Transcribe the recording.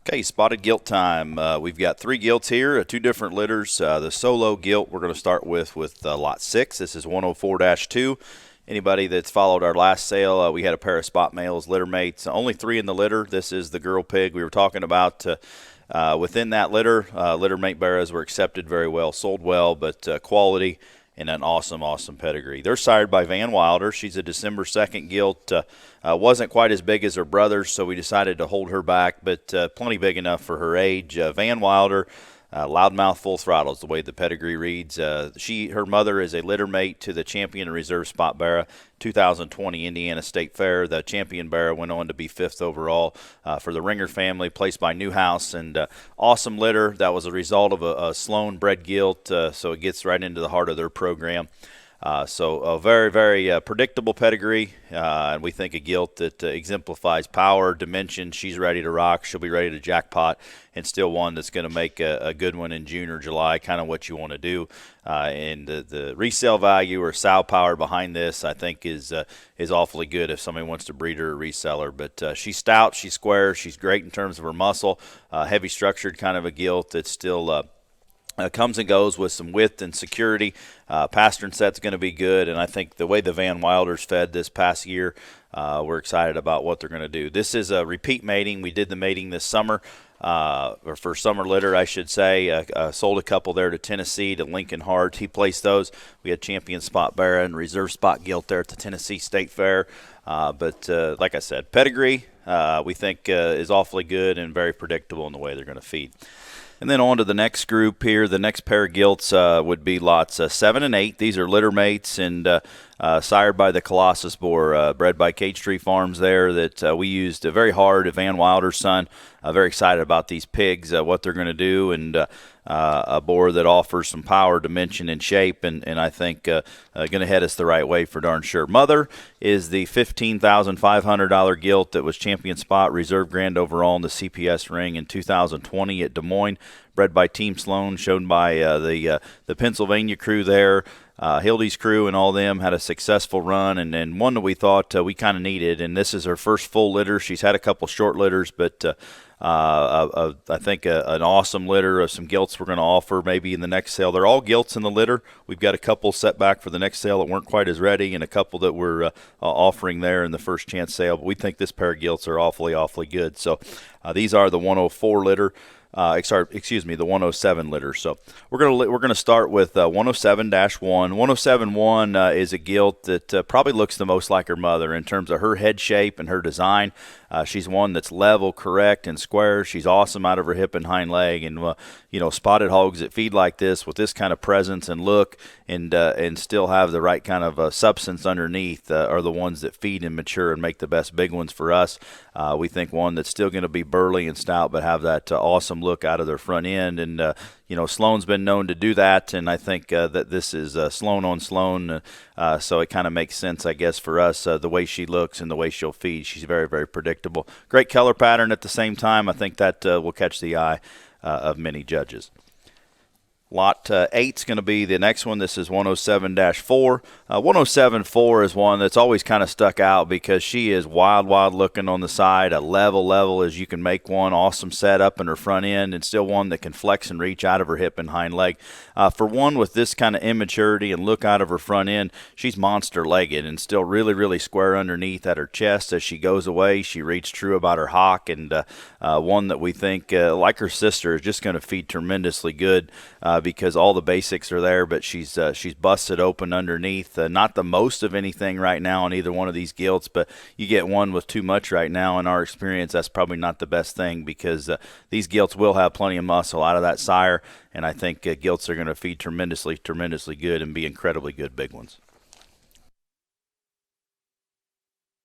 Okay, spotted gilt time. We've got three gilts here, two different litters. The solo gilt we're going to start with lot 6. This is 104-2. Anybody that's followed our last sale, we had a pair of spot males, litter mates. Only 3 in the litter. This is the girl pig we were talking about. Within that litter, litter mate barras were accepted very well, sold well, but quality and an awesome pedigree. They're sired by Van Wilder. She's a December 2nd gilt. Wasn't quite as big as her brothers, so we decided to hold her back, but plenty big enough for her age. Van Wilder, loudmouth, full throttle is the way the pedigree reads. Her mother is a litter mate to the champion and reserve spot barra, 2020 Indiana State Fair. The champion barra went on to be 5th overall for the Ringer family, placed by Newhouse, and awesome litter. That was a result of a Sloan bred gilt, so it gets right into the heart of their program. So a very predictable pedigree, and we think a gilt that exemplifies power, dimension. She's ready to rock. She'll be ready to jackpot, and still one that's going to make a good one in June or July, kind of what you want to do. And the resale value or sow power behind this, I think, is awfully good if somebody wants to breed her or resell her. But she's stout, she's square, she's great in terms of her muscle, heavy structured kind of a gilt that's still comes and goes with some width and security. Pastern set's going to be good, and I think the way the Van Wilders fed this past year, we're excited about what they're going to do. This is a repeat mating. We did the mating this summer, or for summer litter, I should say. Sold a couple there to Tennessee, to Lincoln Hart. He placed those. We had champion spot barra and reserve spot gilt there at the Tennessee State Fair. But like I said, pedigree we think is awfully good and very predictable in the way they're going to feed. And then on to the next group here. The next pair of gilts would be lots 7 and 8. These are litter mates and sired by the Colossus boar, bred by Cage Tree Farms there, that we used very hard. Van Wilder's son, very excited about these pigs, what they're going to do, and a boar that offers some power, dimension, and shape, and I think going to head us the right way for darn sure. Mother is the $15,500 gilt that was champion spot, reserve grand overall in the CPS ring in 2020 at Des Moines, bred by Team Sloan, shown by the Pennsylvania crew there. Hildy's crew and all them had a successful run, and one that we thought we kind of needed, and this is her first full litter. She's had a couple short litters, but I think an awesome litter of some gilts we're going to offer maybe in the next sale. They're all gilts in the litter. We've got a couple set back for the next sale that weren't quite as ready, and a couple that we're offering there in the first chance sale. But we think this pair of gilts are awfully good. So these are the 104 litter. The 107 litter. So we're gonna start with 107-1. 107-1 is a gilt that probably looks the most like her mother in terms of her head shape and her design. She's one that's level, correct, and square. She's awesome out of her hip and hind leg. And spotted hogs that feed like this with this kind of presence and look, and still have the right kind of substance underneath, are the ones that feed and mature and make the best big ones for us. We think one that's still going to be burly and stout, but have that awesome look out of their front end. And Sloan's been known to do that, and I think that this is Sloan on Sloan, so it kind of makes sense, I guess, for us, the way she looks and the way she'll feed. She's very predictable. Great color pattern at the same time. I think that will catch the eye of many judges. Lot 8 is going to be the next one. This is 107-4. 107-4 is one that's always kind of stuck out because she is wild looking on the side, a level as you can make one. Awesome setup in her front end, and still one that can flex and reach out of her hip and hind leg. For one with this kind of immaturity and look out of her front end, she's monster-legged and still really square underneath at her chest. As she goes away, she reads true about her hock, and one that we think, like her sister, is just going to feed tremendously good. Because all the basics are there, but she's busted open underneath. Not the most of anything right now on either one of these gilts, but you get one with too much right now. In our experience, that's probably not the best thing, because these gilts will have plenty of muscle out of that sire, and I think gilts are going to feed tremendously good and be incredibly good big ones.